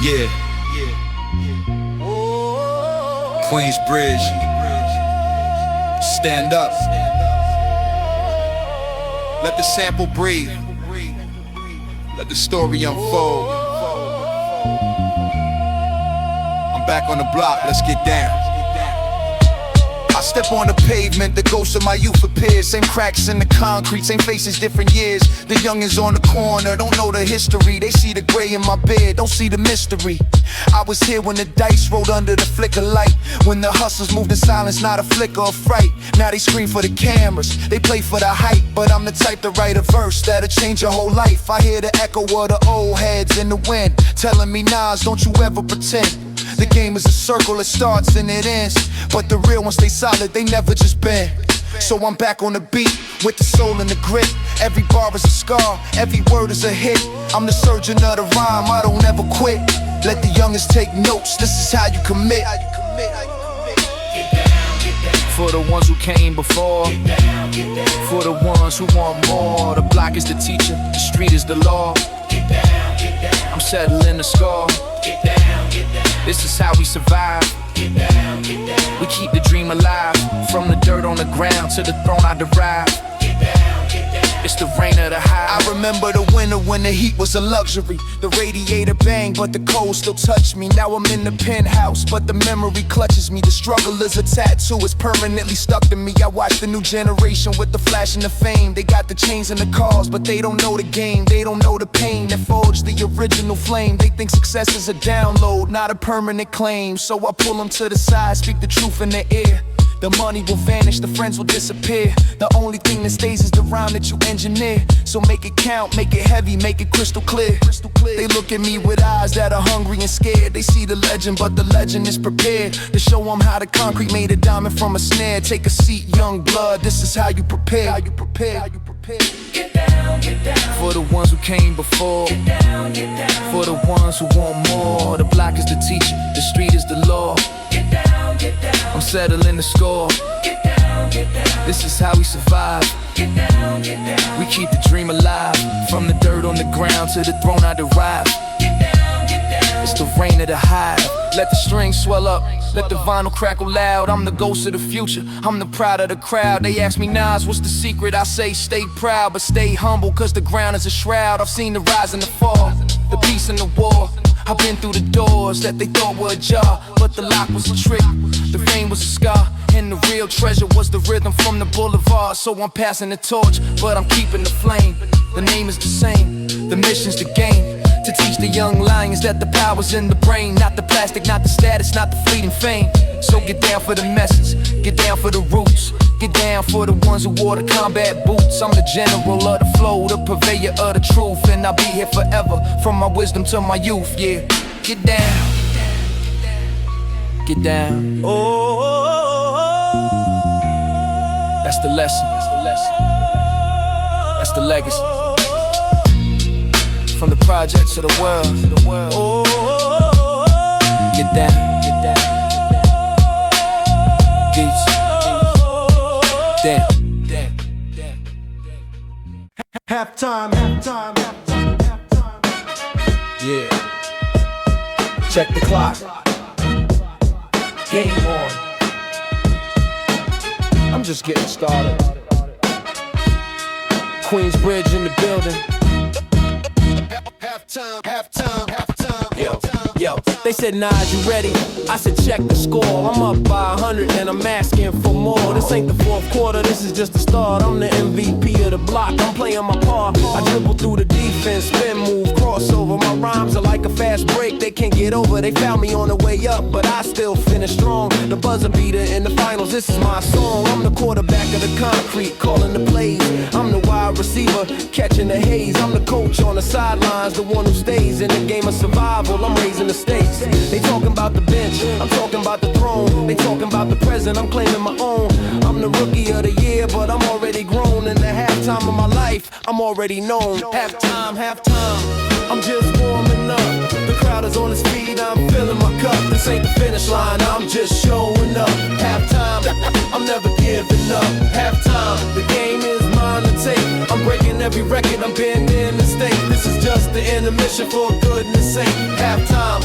Yeah. Queensbridge. Stand up. Let the sample breathe. Let the story unfold. I'm back on the block, let's get down. I step on the pavement, the ghosts of my youth appear. Same cracks in the concrete, same faces, different years. The youngins on the corner don't know the history. They see the gray in my beard, don't see the mystery. I was here when the dice rolled under the flicker light, when the hustlers moved in silence, not a flicker of fright. Now they scream for the cameras, they play for the hype. But I'm the type to write a verse that'll change your whole life. I hear the echo of the old heads in the wind telling me, Nas, don't you ever pretend. The game is a circle, it starts and it ends. But the real ones stay solid, they never just bend. So I'm back on the beat, with the soul and the grit. Every bar is a scar, every word is a hit. I'm the surgeon of the rhyme, I don't ever quit. Let the youngest take notes, this is how you commit. For the ones who came before, for the ones who want more. The block is the teacher, the street is the law. I'm settling the score. This is how we survive. We keep the dream alive. From the dirt on the ground to the throne I derive. It's the rain of the high. I remember the winter when the heat was a luxury. The radiator banged, but the cold still touched me. Now I'm in the penthouse, but the memory clutches me. The struggle is a tattoo, it's permanently stuck to me. I watch the new generation with the flash and the fame. They got the chains and the cars, but they don't know the game. They don't know the pain that forged the original flame. They think success is a download, not a permanent claim. So I pull them to the side, speak the truth in their ear. The money will vanish, the friends will disappear. The only thing that stays is the rhyme that you engineer. So make it count, make it heavy, make it crystal clear. They look at me with eyes that are hungry and scared. They see the legend, but the legend is prepared to show them how the concrete made a diamond from a snare. Take a seat, young blood, this is how you prepare. How you prepare, how you prepare. Get down, get down. For the ones who came before, get down, get down. For the ones who want more. The block is the teacher, the street is the law. Get down, get down. I'm settling the score. Get down, get down. This is how we survive. Get down, get down. We keep the dream alive. From the dirt on the ground to the throne I derive. Get down, get down. It's the rain of the hive. Let the strings swell up, let the vinyl crackle loud. I'm the ghost of the future, I'm the pride of the crowd. They ask me, Nas, what's the secret? I say, stay proud, but stay humble, cause the ground is a shroud. I've seen the rise and the fall, the peace and the war. I've been through the doors that they thought were ajar, but the lock was a trick, the fame was a scar, and the real treasure was the rhythm from the boulevard. So I'm passing the torch, but I'm keeping the flame. The name is the same, the mission's the game. To teach the young lions that the power's in the brain. Not the plastic, not the status, not the fleeting fame. So get down for the message, get down for the roots. Get down for the ones who wore the combat boots. I'm the general of the flow, the purveyor of the truth. And I'll be here forever, from my wisdom to my youth, yeah. Get down, get down. That's the lesson, that's the lesson. That's the legacy. From the projects of the world, get down, get down. Beats, damn. Halftime, halftime, halftime, halftime. Yeah. Check the clock. Game on. I'm just getting started. Queensbridge in the building. Halftime, halftime, halftime. Yo, they said, Nas, you ready? I said, check the score. I'm up by 100 and I'm asking for more. This ain't the fourth quarter, this is just the start. I'm the MVP of the block, I'm playing my part. I dribble through the defense, spin move, crossover. My rhymes are like a fast break, they can't get over. They found me on the way up, but I still finish strong. The buzzer beater in the finals, this is my song. I'm the quarterback of the concrete, calling the plays. I'm the wide receiver, catching the haze. I'm the coach on the sidelines, the one who stays in the game of survival. I'm raising the stakes. They talking about the bench, I'm talking about the throne. They talking about the present, I'm claiming my own. I'm the rookie of the year, but I'm already grown. In the halftime of my life, I'm already known. Halftime, halftime, I'm just warming up. The crowd is on its feet, I'm filling my cup. This ain't the finish line, I'm just showing up. Halftime, I'm never giving up. Halftime, the game is mine to take. I'm breaking every record, I'm bending the state. This is just the intermission, for goodness sake. Halftime,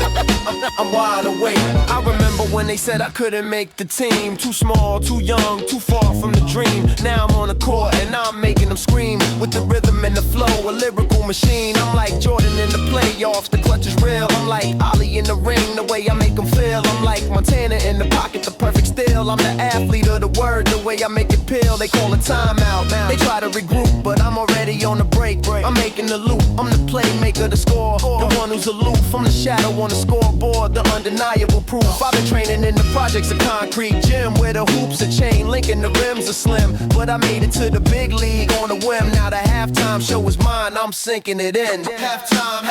I'm wide awake. I remember when they said I couldn't make the team. Too small, too young, too far from the dream. Now I'm on the court and I'm making them scream. With the rhythm and the flow, a lyrical machine. I'm like Jordan in the playoffs, the clutch is real. I'm like Ali in the ring, the way I make them feel. I'm like Montana in the pocket, the perfect steal. I'm the athlete of the word, the way I make it peel. They call a timeout, they try to regroup, but I'm already on the break. I'm making the loop, I'm the playmaker, the score. The one who's aloof, I'm the shadow on the scoreboard, the undeniable proof. I've been training in the projects of concrete gym, where the hoops are chain linking, the rims are slim. But I made it to the big league on a whim. Now the halftime show is mine, I'm sinking it in. Halftime,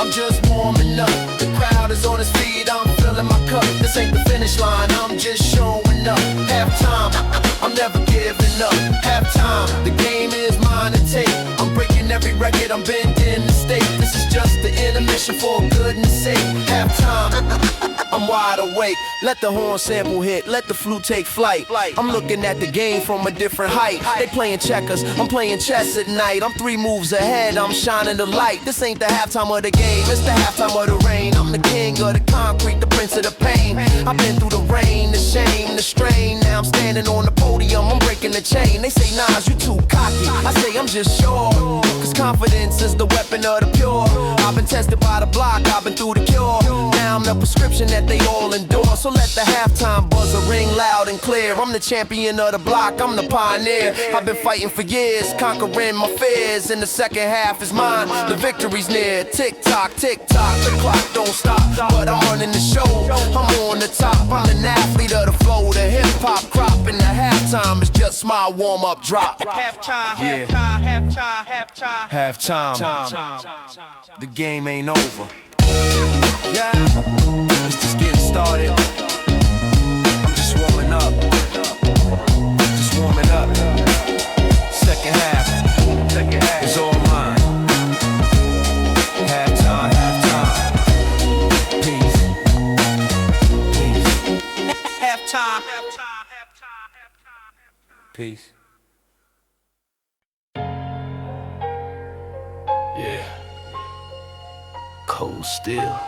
I'm just warming up. The crowd is on its feet, I'm filling my cup. This ain't the finish line, I'm just showing up. Halftime, I'm never giving up. Halftime, the game is mine to take. I'm breaking every record, I'm bending the state. This is just the intermission for goodness sake. Halftime, I'm wide awake. Let the horn sample hit, let the flute take flight. I'm looking at the game from a different height. They playing checkers, I'm playing chess at night. I'm 3 moves ahead, I'm shining the light. This ain't the halftime of the game, it's the halftime of the rain. I'm the king of the concrete, the prince of the pain. I've been through the rain, the shame, the strain. Now I'm standing on the podium, I'm breaking the chain. They say, Nas, you too cocky. I say, I'm just sure, cause confidence is the weapon of the pure. I've been tested by the block, I've been through the cure. Now I'm the prescription that they all endorse. So let the halftime buzzer ring loud and clear. I'm the champion of the block, I'm the pioneer. I've been fighting for years, conquering my fears. And the second half is mine, the victory's near. Tick tock, the clock don't stop. But I'm running the show, I'm on the top. I'm an athlete of the flow, the hip hop crop. And the halftime is just my warm up drop. Halftime. The game ain't over. Yeah, it's just getting started. I'm just warming up. Just warming up. Second half is all mine. Halftime. Peace. Halftime. Peace. Yeah. Cold still.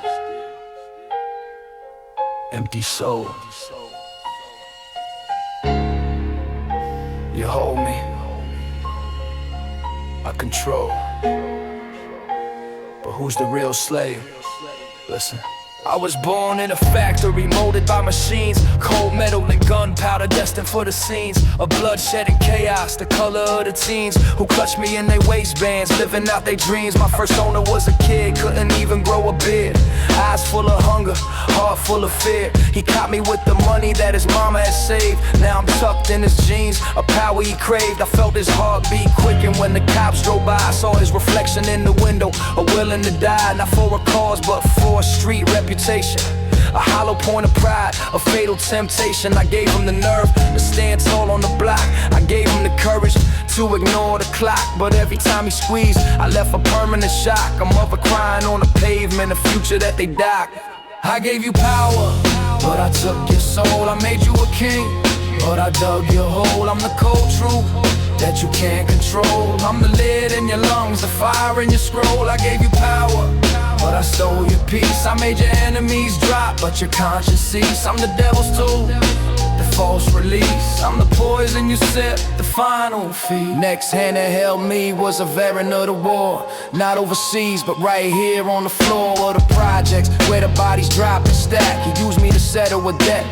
Empty soul. You hold me. I control. But who's the real slave? Listen. I was born in a factory, molded by machines. Cold metal and gunpowder, destined for the scenes of bloodshed and chaos, the color of the teens who clutched me in their waistbands, living out their dreams. My first owner was a kid, couldn't even grow a beard. Eyes full of hunger, heart full of fear. He caught me with the money that his mama had saved. Now I'm tucked in his jeans, a power he craved. I felt his heartbeat quicken when the cops drove by. I saw his reflection in the window, a willing to die. Not for a cause, but for a street reputation. A hollow point of pride, a fatal temptation. I gave him the nerve to stand tall on the block. I gave him the courage to ignore the clock. But every time he squeezed, I left a permanent shock. A mother crying on the pavement, a future that they docked. I gave you power, but I took your soul. I made you a king, but I dug your hole. I'm the cold truth that you can't control. I'm the lead in your lungs, the fire in your scroll. I gave you power, but I stole your peace. I made your enemies drop, but your conscience cease. I'm the devil's tool, the false release. I'm the poison you sip, the final feed. Next hand that held me was a veteran of the war. Not overseas, but right here on the floor of the projects, where the bodies drop and stack. He used me to settle a debt,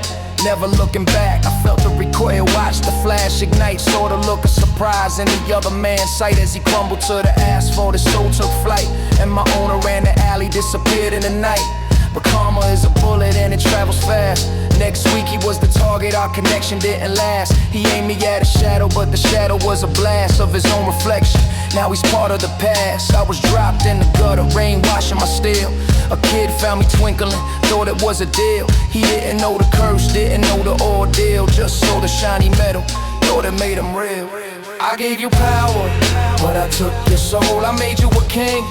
never looking back. I felt the recoil, watched the flash ignite. Saw the look of surprise in the other man's sight as he crumbled to the asphalt. His soul took flight, and my owner ran the alley, disappeared in the night. But karma is a bullet and it travels fast. Next week he was the target, our connection didn't last. He aimed me at a shadow, but the shadow was a blast of his own reflection. Now he's part of the past. I was dropped in the gutter, rain washing my steel. A kid found me twinkling, thought it was a deal. He didn't know the curse, didn't know the ordeal. Just saw the shiny metal, thought it made him real. I gave you power, but I took your soul. I made you a king,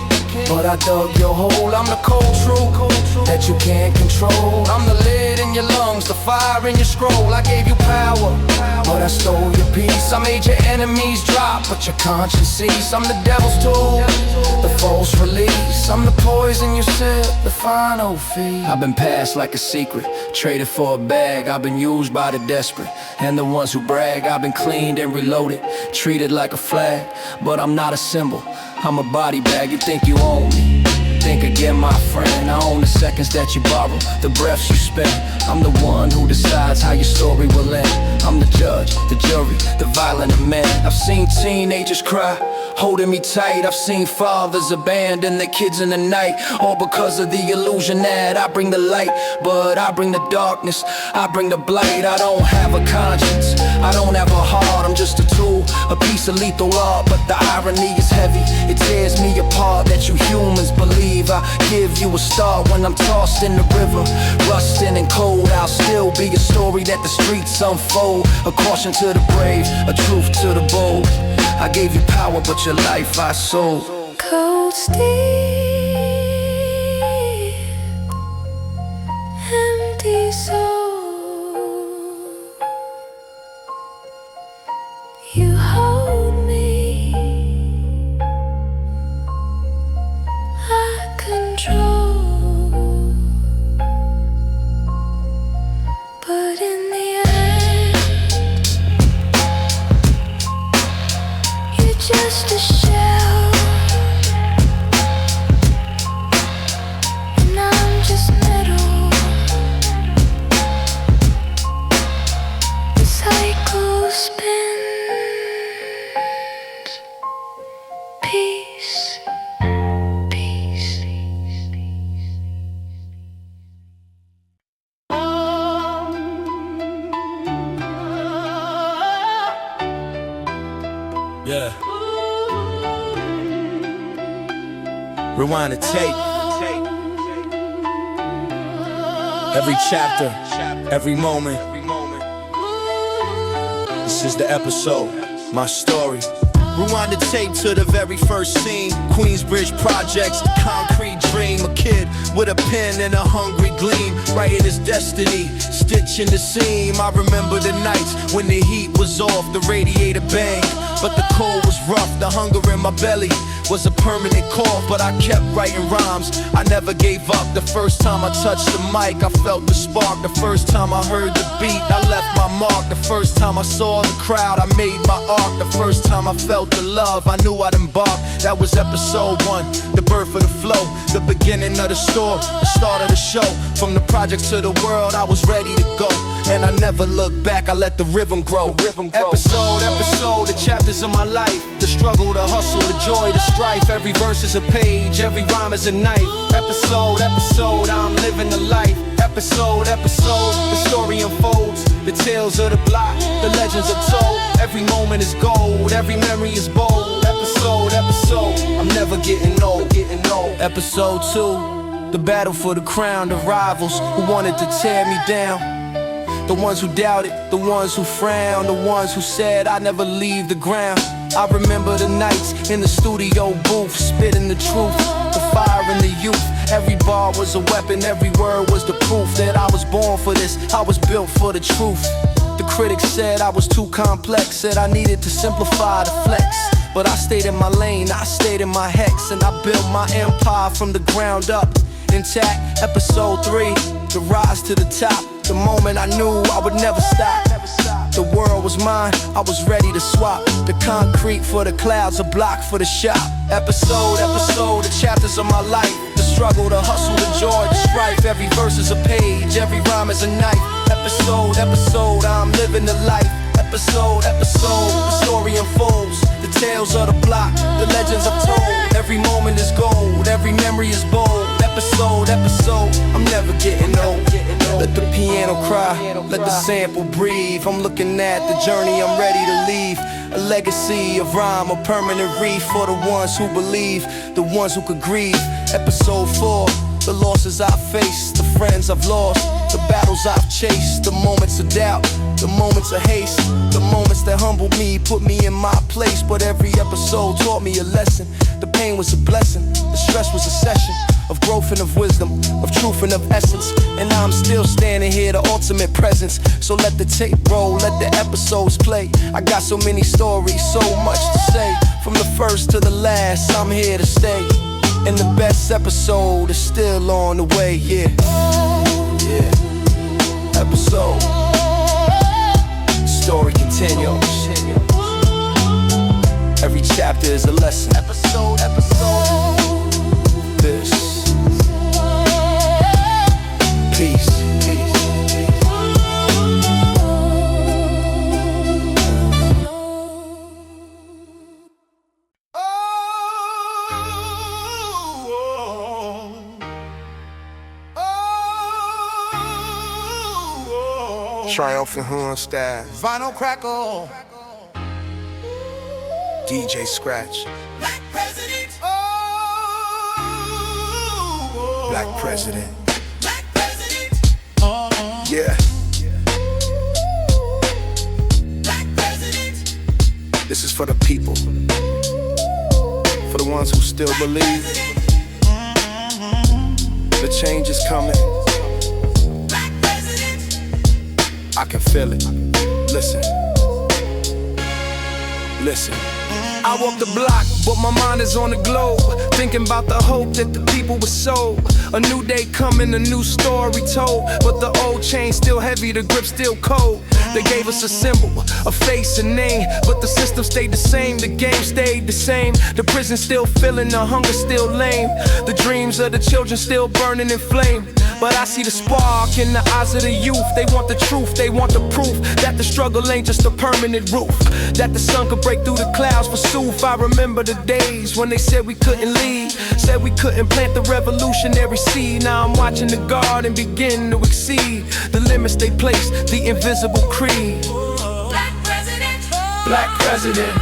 but I dug your hole. I'm the cold truth that you can't control. I'm the lead in in your lungs, the fire in your scroll. I gave you power, but I stole your peace. I made your enemies drop, but your conscience cease. I'm the devil's tool, the false release. I'm the poison you sip, the final fee. I've been passed like a secret, traded for a bag. I've been used by the desperate and the ones who brag. I've been cleaned and reloaded, treated like a flag, but I'm not a symbol, I'm a body bag. You think you own me? Think again, my friend. I own the seconds that you borrow, the breaths you spend. I'm the one who decides how your story will end. I'm the judge, the jury, the violent man. I've seen teenagers cry, holding me tight. I've seen fathers abandon their kids in the night, all because of the illusion that I bring the light. But I bring the darkness, I bring the blight. I don't have a conscience, I don't have a heart. I'm just a tool, a piece of lethal art. But the irony is heavy, it tears me apart that you humans believe I give you a star when I'm tossed in the river, rusting and cold. I'll still be a story that the streets unfold, a caution to the brave, a truth to the bold. I gave you power, but your life I sold. Cold steel, empty soul. You hold me, I control. But in the end, you're just a shell, and I'm just metal. The cycle spins. Peace, peace. Yeah. Rewind the tape. Every chapter, every moment. This is the episode, my story. Rewind the tape to the very first scene. Queensbridge Projects, the concrete dream. A kid with a pen and a hungry gleam, writing his destiny, stitching the seam. I remember the nights when the heat was off, the radiator banged, but the cold was rough. The hunger in my belly was a permanent cough, but I kept writing rhymes, I never gave up. The first time I touched the mic, I felt the spark. The first time I heard the beat, I left my mark. The first time I saw the crowd, I made my art. The first time I felt the love, I knew I'd embark. That was episode 1, the birth of the flow, the beginning of the story, the start of the show. From the project to the world, I was ready to go, and I never looked back, I let the rhythm grow. Episode, the chapters of my life, the struggle, the hustle, the joy, the strife. Every verse is a page, every rhyme is a knife. Episode, I'm living the life. Episode, the story unfolds, the tales of the block, the legends are told. Every moment is gold, every memory is bold. Episode, I'm never getting old. Episode 2, the battle for the crown, the rivals who wanted to tear me down. The ones who doubted, the ones who frowned, the ones who said I'd never leave the ground. I remember the nights in the studio booth, spitting the truth, the fire in the youth. Every bar was a weapon, every word was the proof that I was born for this, I was built for the truth. The critics said I was too complex, said I needed to simplify the flex. But I stayed in my lane, I stayed in my hex, and I built my empire from the ground up, intact. Episode 3, the rise to the top, the moment I knew I would never stop. The world was mine, I was ready to swap. The concrete for the clouds, a block for the shop. Episode, the chapters of my life. The struggle, the hustle, the joy, the strife. Every verse is a page, every rhyme is a knife. Episode, I'm living the life. Episode, the story unfolds, the tales of the block, the legends are told. Every moment is gold, every memory is bold. Episode, I'm never getting old. Let the piano cry, let the sample breathe. I'm looking at the journey I'm ready to leave. A legacy of rhyme, a permanent wreath for the ones who believe, the ones who could grieve. Episode 4, the losses I faced, the friends I've lost, the battles I've chased, the moments of doubt, the moments of haste, the moments that humbled me, put me in my place. But every episode taught me a lesson. The pain was a blessing, the stress was a session. of growth and of wisdom, of truth and of essence. And I'm still standing here, the ultimate presence. So let the tape roll, let the episodes play. I got so many stories, so much to say. From the first to the last, I'm here to stay. And the best episode is still on the way, yeah. Yeah. Episode. Story continues. Every chapter is a lesson. Episode. This. Peace. Triumphant Horn style. Vinyl crackle. DJ Scratch. Black President. Black President. Black President. Yeah. Black President. This is for the people. For the ones who still believe. The change is coming. Black President. I can feel it. Listen. I walk the block, but my mind is on the globe. Thinking about the hope that the people were sold. A new day coming, a new story told. But the old chain still heavy, the grip still cold. They gave us a symbol, a face, a name. But the system stayed the same, the game stayed the same. The prison still filling, the hunger still lame. The dreams of the children still burning in flame. But I see the spark in the eyes of the youth. They want the truth, they want the proof that the struggle ain't just a permanent roof. That the sun could break through the clouds for Soof. I remember the days when they said we couldn't lead, said we couldn't plant the revolutionary seed. Now I'm watching the garden begin to exceed the limits they placed, the invisible creed. Black President. Black President.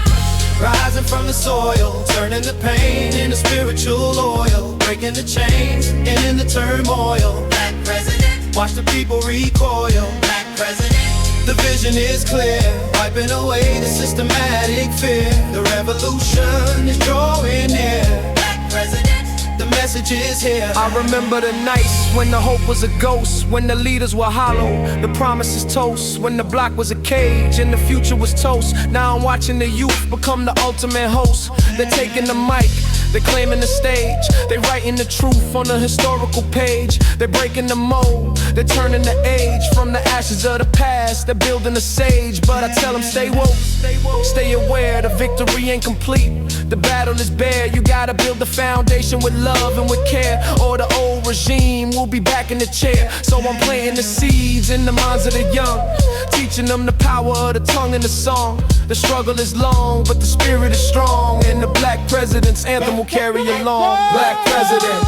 Rising from the soil, turning the pain into spiritual oil, breaking the chains, ending the turmoil. Black President. Watch the people recoil. Black President. The vision is clear, wiping away the systematic fear. The revolution is drawing near. Black President. The message is here. I remember the nights when the hope was a ghost, when the leaders were hollow, the promises toast, when the block was a cage and the future was toast. Now I'm watching the youth become the ultimate host. They're taking the mic, they're claiming the stage, they're writing the truth on the historical page. They're breaking the mold, they're turning the age. From the ashes of the past, they're building a sage. But I tell them stay woke, stay aware, the victory ain't complete. The battle is bare, you gotta build the foundation with love and with care, or the old regime will be back in the chair. So I'm planting the seeds in the minds of the young, teaching them the power of the tongue and the song. The struggle is long, but the spirit is strong, and the Black President's anthem will carry along. Black President.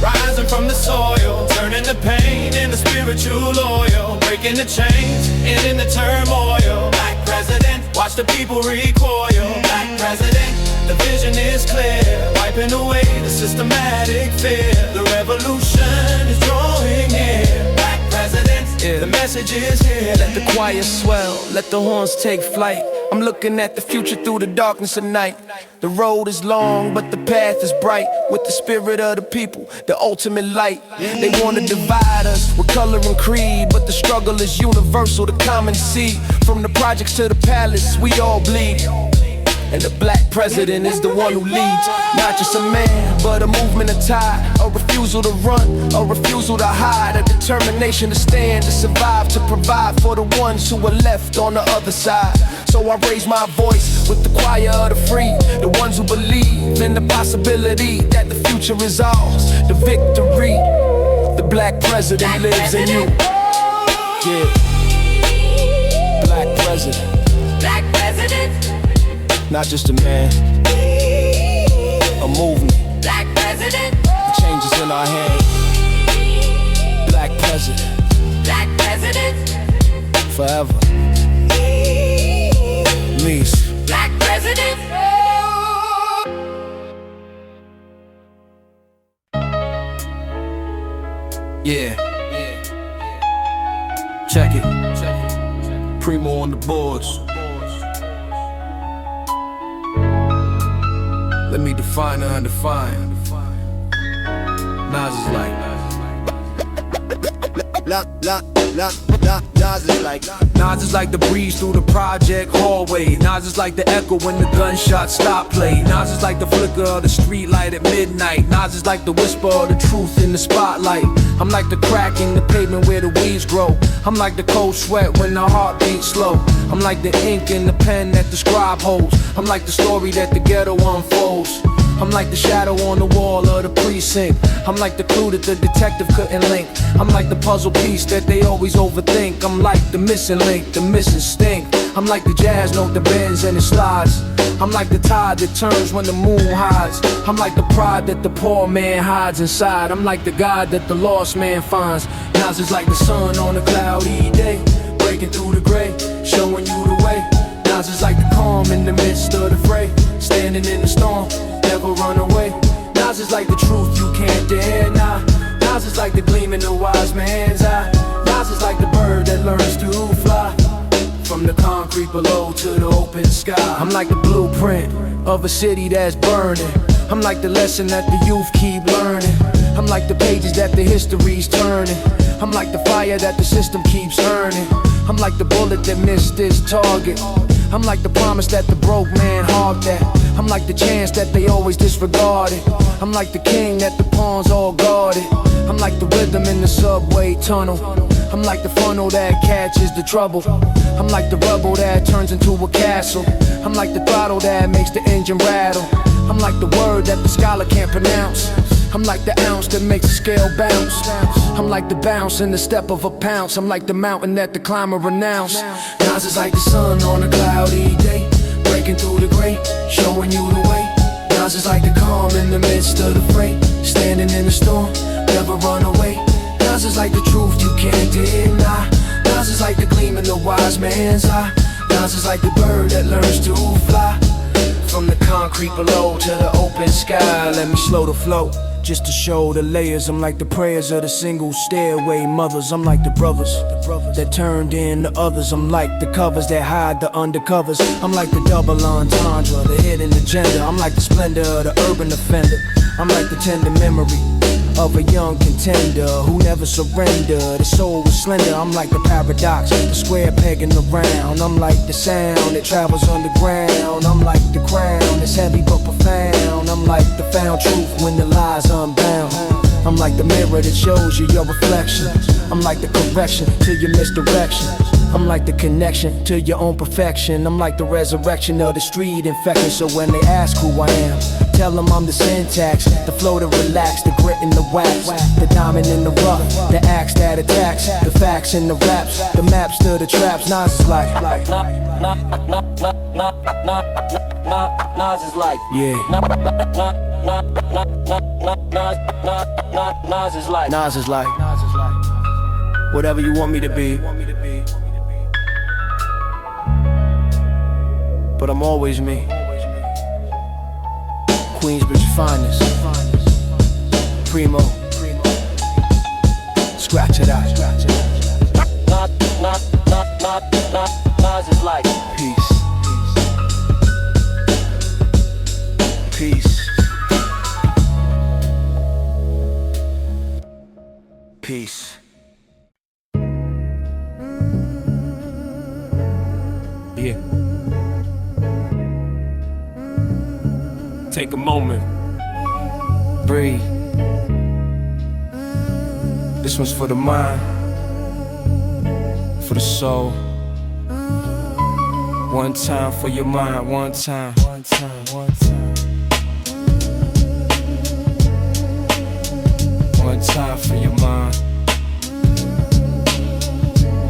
Rising from the soil, turning the pain into spiritual oil, breaking the chains, ending the turmoil. Black President. Watch the people recoil. Black President. The vision is clear, wiping away the systematic fear. The revolution is drawing near. Black President. The message is here. Let the choir swell, let the horns take flight. I'm looking at the future through the darkness of night. The road is long, but the path is bright. With the spirit of the people, the ultimate light. They wanna divide us with color and creed, but the struggle is universal, the common seed. From the projects to the palace, we all bleed. And the Black President is the one who leads. Not just a man, but a movement of tide. A refusal to run, a refusal to hide. A determination to stand, to survive, to provide for the ones who are left on the other side. So I raise my voice with the choir of the free, the ones who believe in the possibility that the future is ours, the victory. The Black President lives in you. Yeah. Black President. Black President. Not just a man, a movement. Black President. The changes in our hands. Black President. Black President. Forever. Least. Black President. Yeah. Check it. Primo on the boards. Let me define the undefined. Nas is like. Nas is like the breeze through the project hallway. Nas is like the echo when the gunshots stop play. Nas is like the flicker of the street light at midnight. Nas is like the whisper of the truth in the spotlight. I'm like the crack in the pavement where the weeds grow. I'm like the cold sweat when the heart beats slow. I'm like the ink in the pen that the scribe holds. I'm like the story that the ghetto unfolds. I'm like the shadow on the wall of the precinct. I'm like the clue that the detective couldn't link. I'm like the puzzle piece that they always overthink. I'm like the missing link, the missing stink. I'm like the jazz note that bends and it slides. I'm like the tide that turns when the moon hides. I'm like the pride that the poor man hides inside. I'm like the God that the lost man finds. Nas is like the sun on a cloudy day, breaking through the gray, showing you the way. Nas is like the calm in the midst of the fray, standing in the storm, never run away. Nas is like the truth you can't deny. Nas is like the gleam in the wise man's eye. Nas is like the bird that learns to fly, from the concrete below to the open sky. I'm like the blueprint of a city that's burning. I'm like the lesson that the youth keep learning. I'm like the pages that the history's turning. I'm like the fire that the system keeps earning. I'm like the bullet that missed its target. I'm like the promise that the broke man hogged at. I'm like the chance that they always disregarded. I'm like the king that the pawns all guarded. I'm like the rhythm in the subway tunnel. I'm like the funnel that catches the trouble. I'm like the rubble that turns into a castle. I'm like the throttle that makes the engine rattle. I'm like the word that the scholar can't pronounce. I'm like the ounce that makes the scale bounce. I'm like the bounce in the step of a pounce. I'm like the mountain that the climber renounced. Nas is like the sun on a cloudy day, breaking through the gray, showing you the way. Nas is like the calm in the midst of the fray, standing in the storm, never run away. Nas is like the truth you can't deny. Nas is like the gleam in the wise man's eye. Nas is like the bird that learns to fly, from the concrete below to the open sky. Let me slow the flow, just to show the layers. I'm like the prayers of the single stairway mothers. I'm like the brothers that turned into others. I'm like the covers that hide the undercovers. I'm like the double entendre, the hidden agenda. I'm like the splendor of the urban offender. I'm like the tender memory of a young contender who never surrendered. His soul was slender. I'm like the paradox, the square peg in the round. I'm like the sound that travels underground. I'm like the crown that's heavy but profound. I'm like the found truth when the lies unbound. I'm like the mirror that shows you your reflection. I'm like the correction to your misdirection. I'm like the connection to your own perfection. I'm like the resurrection of the street infection. So when they ask who I am, tell them I'm the syntax, the flow to relax, the grit in the wax, the diamond in the rough, the axe that attacks, the facts in the raps, the maps to the traps. Nas is like, Nas is like, yeah. Nas is like, Nas is like, whatever you want me to be. But I'm always me. Queensbridge finest, primo. Scratch it out. Nas is like peace. Peace. Peace. Yeah. Take a moment, breathe. This one's for the mind, for the soul. One time for your mind, one time. One time for your mind.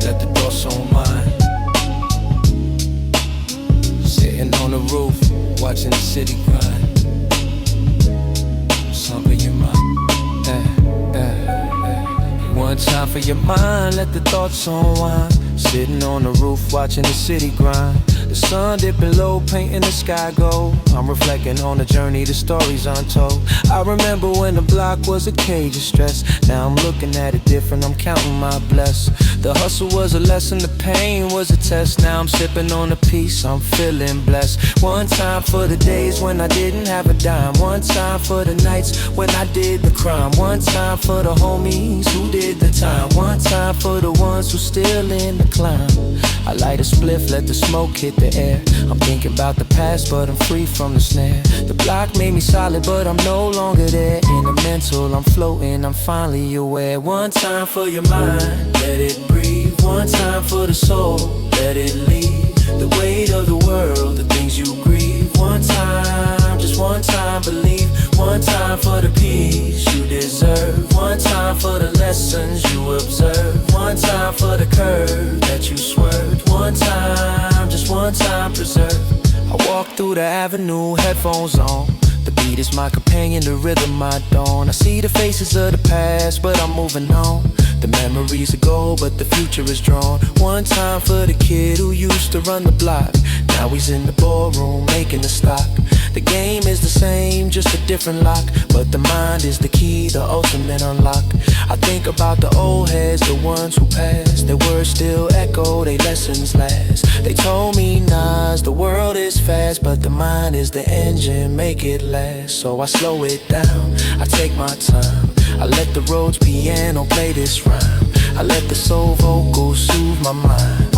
Let the thoughts on mine. Sitting on the roof, watching the city grind. Something in your mind. One time for your mind, let the thoughts unwind. Sitting on the roof watching the city grind. The sun dipping low, painting the sky gold. I'm reflecting on the journey, the stories untold. I remember when the block was a cage of stress. Now I'm looking at it different, I'm counting my bless. The hustle was a lesson, the pain was a test. Now I'm sipping on the peace, I'm feeling blessed. One time for the days when I didn't have a dime. One time for the nights when I did the crime. One time for the homies who did the time. One time for the ones who still in the climb. I light a spliff, let the smoke hit the air. I'm thinking about the past, but I'm free from the snare. The block made me solid, but I'm no longer there. In the mental, I'm floating, I'm finally aware. One time for your mind, let it breathe. One time for the soul, let it leave. The weight of the world, the things you grieve. One time, just one time, believe. One time for the peace you deserve. One time for the lessons you observe. One time for the curve that you swerved. One time, just one time, preserve. I walk through the avenue, headphones on. The beat is my companion, the rhythm my dawn. I see the faces of the past, but I'm moving on. The memories are gold, but the future is drawn. One time for the kid who used to run the block. Now he's in the ballroom making the stock. The game is the same, just a different lock. But the mind is the key, the ultimate unlock. I think about the old heads, the ones who passed. Their words still echo, their lessons last. They told me, Nas, the world is fast, but the mind is the engine, make it last. So I slow it down, I take my time. I let the Rhodes piano play this rhyme. I let the soul vocals soothe my mind.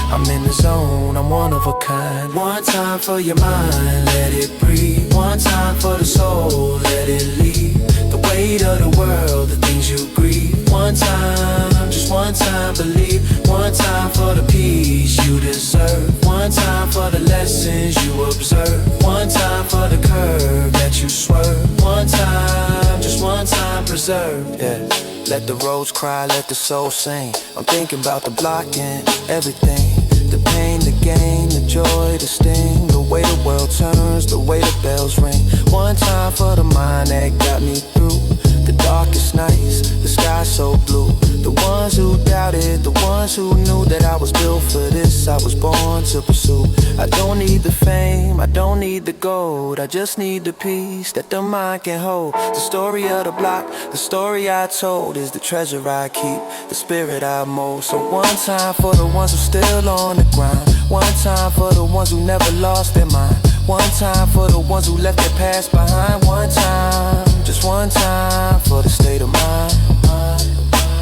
I'm in the zone, I'm one of a kind. One time for your mind, let it breathe. One time for the soul, let it leave. The weight of the world, the things you grieve. One time, just one time, believe. One time for the peace you deserve. One time for the lessons you observe. One time for the curve that you swerve. One time, just one time, preserve, yeah. Let the roads cry, let the soul sing. I'm thinking about the block and everything. The pain, the gain, the joy, the sting. The way the world turns, the way the bells ring. One time for the mind that got me through the darkest nights, the sky so blue. The ones who doubted, the ones who knew that I was built for this, I was born to pursue. I don't need the fame, I don't need the gold, I just need the peace that the mind can hold. The story of the block, the story I told is the treasure I keep, the spirit I mold. So one time for the ones who still on the grind. One time for the ones who never lost their mind. One time for the ones who left their past behind. One time, just one time for the state of mind.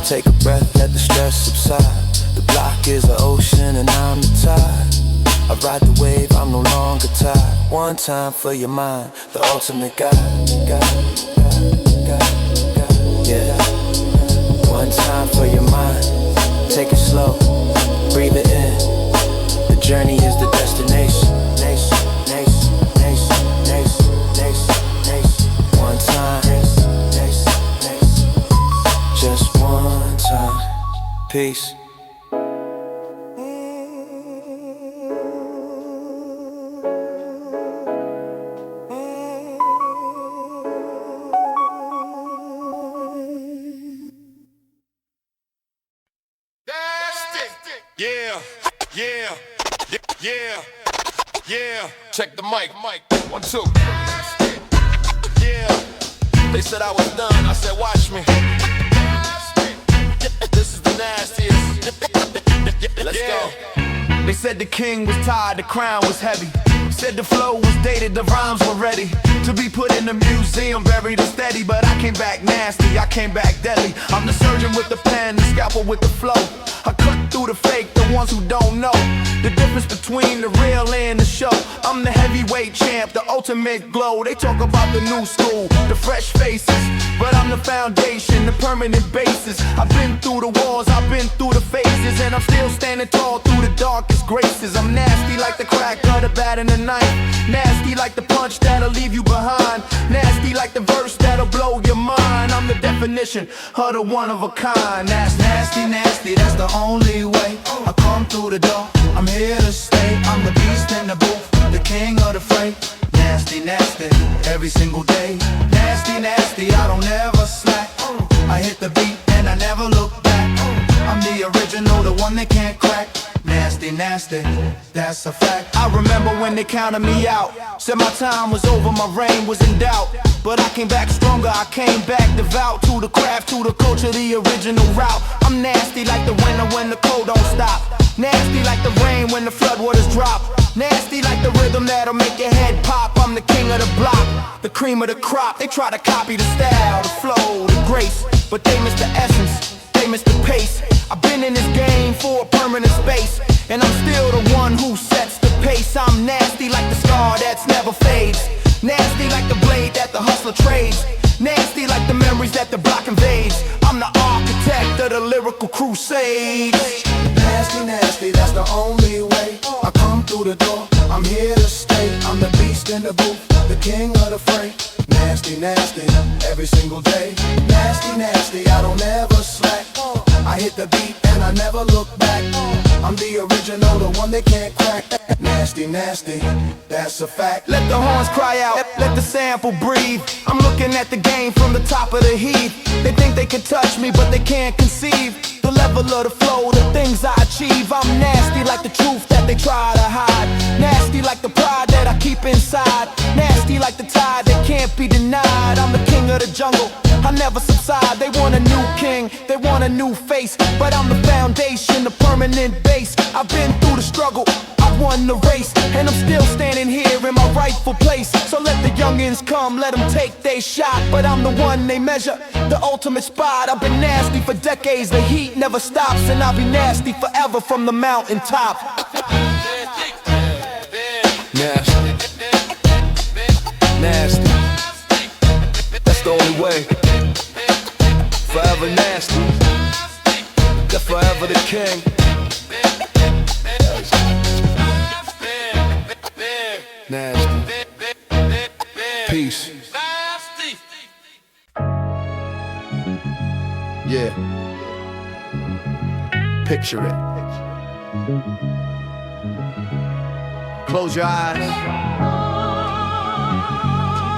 Take a breath, let the stress subside. The block is an ocean and I'm the tide. I ride the wave, I'm no longer tired. One time for your mind, the ultimate guide. Yeah. One time for your mind, take it slow, breathe it in. The journey is the destination. One time, just one time. Peace. Yeah. Check the mic. 1, 2. Yeah. They said I was done. I said, watch me. This is the nastiest. Let's go. They said the king was tired, the crown was heavy. Said the flow was dated, the rhymes were ready to be put in the museum, buried and steady. But I came back nasty, I came back deadly. I'm the surgeon with the pen, the scalpel with the flow. I cut through the fake, the ones who don't know the difference between the real and the show. I'm the heavyweight champ, the ultimate glow. They talk about the new school, the fresh faces, but I'm the foundation, the permanent basis. I've been through the wars, I've been through the phases, and I'm still standing tall through the darkest graces. I'm nasty like the crack of the bat and the knife, nasty like the punch that'll leave you behind, nasty like the verse that'll blow your mind. I'm the definition of the one of a kind. That's nasty, nasty, that's the only way I come through the door. I'm here to stay, I'm the beast in the booth, the king of the fray. Nasty, nasty, every single day. Nasty, nasty, I don't ever slack. I hit the beat and I never look back. I'm the original, the one they can't crack. Nasty, nasty, that's a fact. I remember when they counted me out, said my time was over, my reign was in doubt. But I came back stronger, I came back devout to the craft, to the culture, the original route. I'm nasty like the winter when the cold don't stop. Nasty like the rain when the floodwaters drop. Nasty like the rhythm that'll make your head pop. I'm the king of the block, the cream of the crop. They try to copy the style, the flow, the grace, but they miss the essence, they miss the pace. I've been in this game for a permanent space, and I'm still the one who sets the pace. I'm nasty like the scar that's never fades. Nasty like the blade that the hustler trades. Nasty like the memories that the block invades. I'm the architect of the lyrical crusade. Nasty, nasty, that's the only way I come through the door, I'm here to stay. I'm the beast in the booth, the king of the fray. Nasty, nasty, every single day. Nasty, nasty, I don't ever slack. I hit the beat and I never look back. I'm the original, the one they can't crack. Nasty, nasty, that's a fact. Let the horns cry out, let the sample breathe. I'm looking at the game from the top of the heat. They think they can touch me, but they can't conceive the level of the flow, the things I achieve. I'm nasty like the truth that they try to hide. Nasty like the pride that I keep inside. Nasty like the tide that can't be denied. I'm the king of the jungle, I never subside. They want a new king, they want a new face, but I'm the foundation, the permanent base. I've been through the struggle, I won the race, and I'm still standing here in my rightful place. So let the youngins come, let them take their shot, but I'm the one they measure, the ultimate spot. I've been nasty for decades, the heat never stops, and I'll be nasty forever from the mountaintop. Nasty, nasty, that's the only way. Forever nasty, they're forever the king. Nasty, peace. Yeah, picture it. Close your eyes.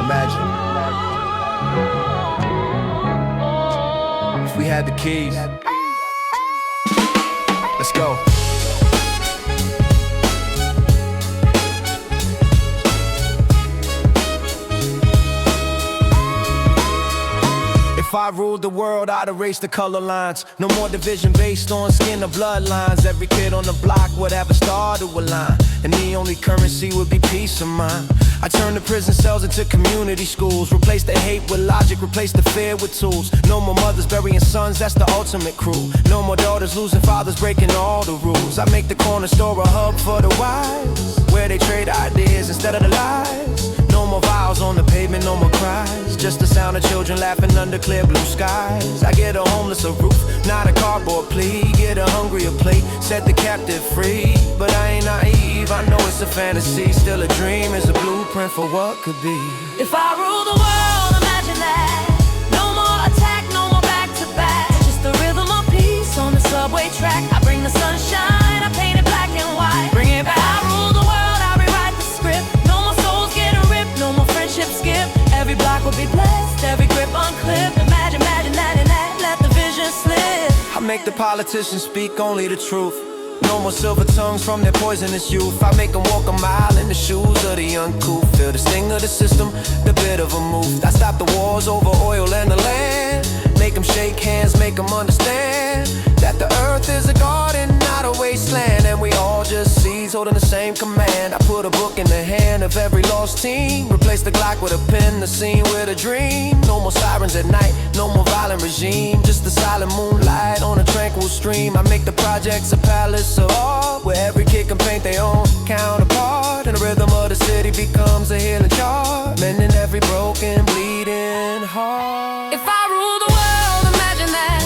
Imagine if we had the keys. Let's go. If I ruled the world, I'd erase the color lines. No more division based on skin or bloodlines. Every kid on the block would have a star to align, and the only currency would be peace of mind. I turn the prison cells into community schools. Replace the hate with logic, replace the fear with tools. No more mothers burying sons, that's the ultimate crew. No more daughters losing fathers, breaking all the rules. I make the corner store a hub for the wise, where they trade ideas instead of the lies. No more vows on the pavement, no more cries. Just the sound of children laughing under clear blue skies. I get a homeless a roof, not a cardboard plea. Get a hungry a plate, set the captive free. But I ain't naive, I know it's a fantasy. Still a dream is a blueprint for what could be. If I rule the world, imagine that. No more attack, no more back to back. Just the rhythm of peace on the subway track. I bring the sunshine, I paint it black and white. Bring it back. I rule the world, I rewrite the script. No more souls getting ripped, no more friendship skip. Every block will be blessed, every grip unclipped. Imagine, imagine that and that, let the vision slip. I make the politicians speak only the truth. No more silver tongues from their poisonous youth. I make them walk a mile in the shoes of the uncouth. Feel the sting of the system, the bit of a move. I stop the wars over oil and the land. Make them shake hands, make them understand that the earth is a garden, not a wasteland. And we all just seeds holding the same command. I put a book in the hand of every lost teen. Replace the Glock with a pen, the scene with a dream. No more sirens at night, no more violent regime. Just the silent moonlight on a tranquil stream. I make the projects a palace of art, where every kid can paint their own counterpart. And the rhythm of the city becomes a healing chart, mending every broken, bleeding heart. If I rule the world, imagine that.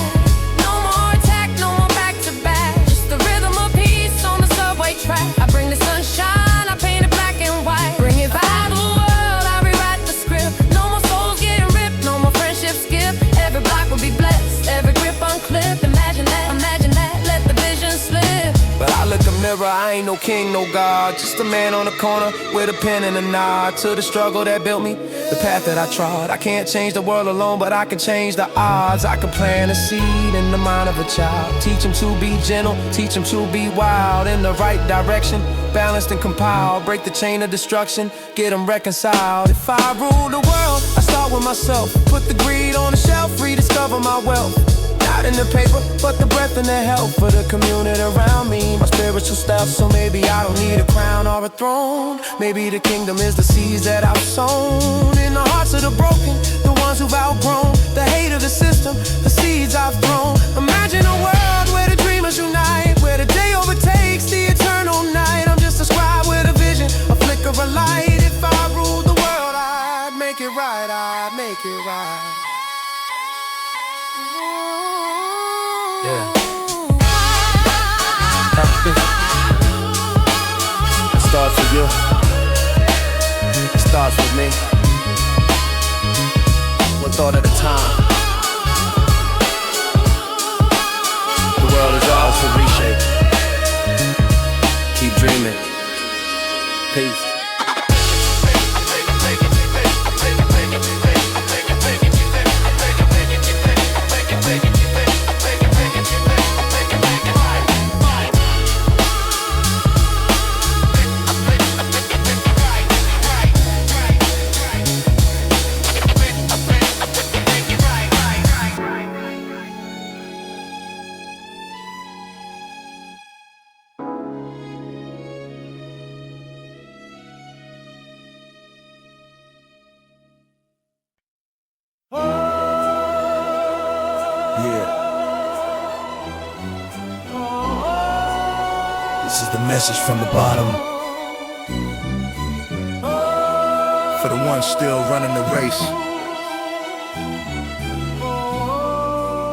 No more attack, no more back to back. Just the rhythm of peace on the subway track. I bring the sunshine, I paint it black and white. Bring it back to the world, I rewrite the script. No more souls getting ripped, no more friendship skip. Every block will be blessed, every grip unclipped. Imagine that, let the vision slip. But I look a mirror, I ain't no king, no god. Just a man on the corner with a pen and a nod to the struggle that built me, the path that I trod. I can't change the world alone, but I can change the odds. I can plant a seed in the mind of a child. Teach him to be gentle, teach him to be wild. In the right direction, balanced and compiled. Break the chain of destruction, get them reconciled. If I rule the world, I start with myself. Put the greed on the shelf, rediscover my wealth. Not in the paper, but the breath and the health for the community around me. My spiritual stuff, so maybe I don't need a crown or a throne. Maybe the kingdom is the seeds that I've sown in the hearts of the broken, the ones who've outgrown the hate of the system, the seeds I've thrown. Imagine a world where the dreamers unite, where the day overtakes the eternal night. I'm just a scribe with a vision, a flicker of light. If I ruled the world, I'd make it right, I'd make it right. Yeah. It starts with you. It starts with me. One thought at a time. The world is ours to reshape. Keep dreaming. Peace. This is the message from the bottom. For the ones still running the race.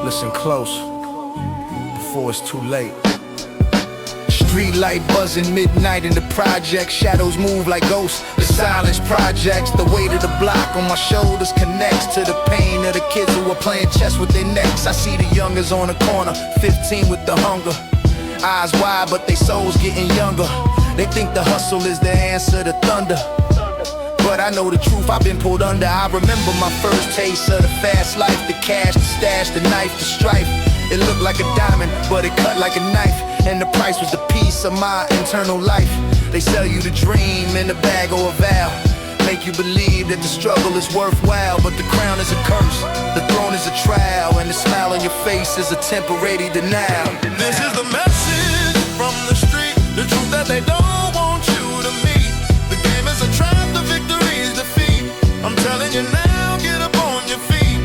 Listen close before it's too late. Street light buzzing midnight in the project. Shadows move like ghosts, the silence projects. The weight of the block on my shoulders connects to the pain of the kids who are playing chess with their necks. I see the youngers on the corner, 15 with the hunger. Eyes wide but they souls getting younger. They think the hustle is the answer to thunder, but I know the truth, I've been pulled under. I remember my first taste of the fast life. The cash, the stash, the knife, the strife. It looked like a diamond, but it cut like a knife. And the price was the piece of my internal life. They sell you the dream in a bag or a vow, make you believe that the struggle is worthwhile. But the crown is a curse, the throne is a trial, and the smile on your face is a temporary denial. This is the message from the street, the truth that they don't want you to meet. The game is a trap, the victory is defeat. I'm telling you now, get up on your feet.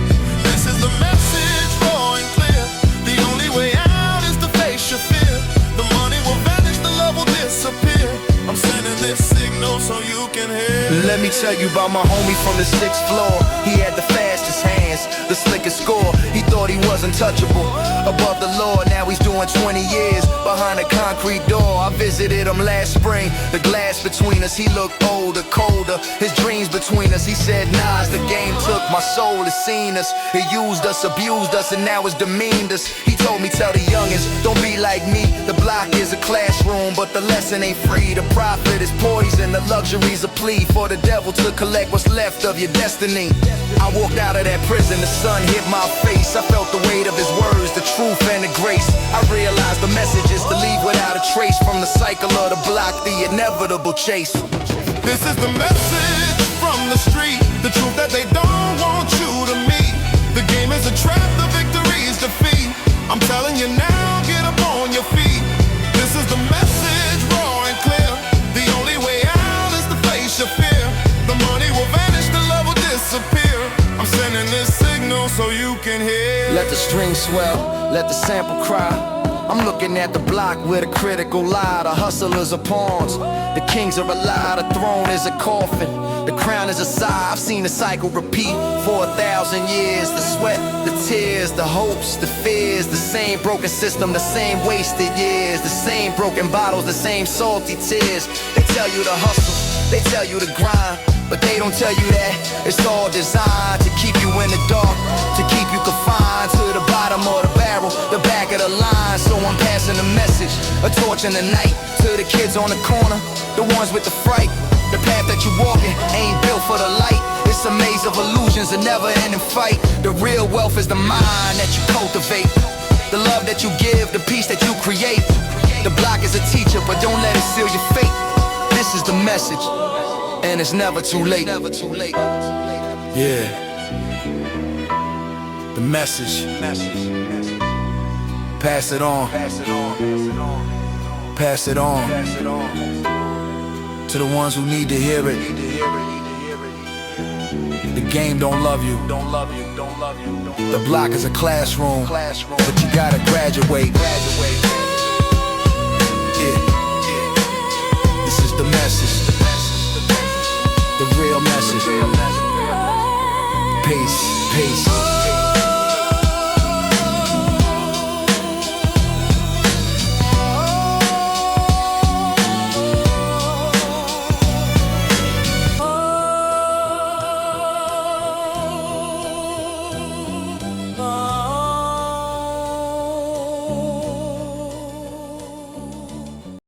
This is the message, raw and clear. The only way out is to face your fear. The money will vanish, the love will disappear. I'm sending this signal so you can hear. Let me tell you about my homie from the 6th floor. He had the fastest hands, the slickest score. He thought he was untouchable, above the law. Now he's doing 20 years behind a concrete door. I visited him last spring. The glass between us, he looked older, colder. His dreams between us. He said, Nas, the game took my soul. It's seen us, it used us, abused us, and now it's demeaned us. He told me, tell the youngins, don't be like me. The block is a classroom, but the lesson ain't free. The profit is poison, the luxury's a plea for the devil to collect what's left of your destiny. I walked out of that prison, the sun hit my face. I felt the weight of his words, the truth and the grace. I realized the message is to leave without a trace. From the cycle of the block, the inevitable chase. This is the message from the street, the truth that they don't want you to meet. The game is a trap, the victory is defeat. I'm telling you now, get up on your feet. This is the message, raw and clear. The only way out is to face your fear. The money will vanish, the love will disappear. I'm sending this signal so you can hear. Let the string swell, let the sample cry. I'm looking at the block with a critical eye. The hustlers are pawns, the kings are a lie. The throne is a coffin, the crown is a sigh. I've seen the cycle repeat for 1,000 years. The sweat, the tears, the hopes, the fears. The same broken system, the same wasted years. The same broken bottles, the same salty tears. They tell you to hustle, they tell you to grind, but they don't tell you that it's all designed to keep you in the dark, to keep you confined to the bottom of the barrel, the back of the line. So I'm passing a message, a torch in the night, to the kids on the corner, the ones with the fright. The path that you're walking ain't built for the light. It's a maze of illusions, a never-ending fight. The real wealth is the mind that you cultivate, the love that you give, the peace that you create. The block is a teacher, but don't let it seal your fate. This is the message, and it's never too late. Yeah, the message. Pass it on. Pass it on to the ones who need to hear it. The game don't love you. The block is a classroom, but you gotta graduate. Yeah. This is the message, the real message. Peace, peace.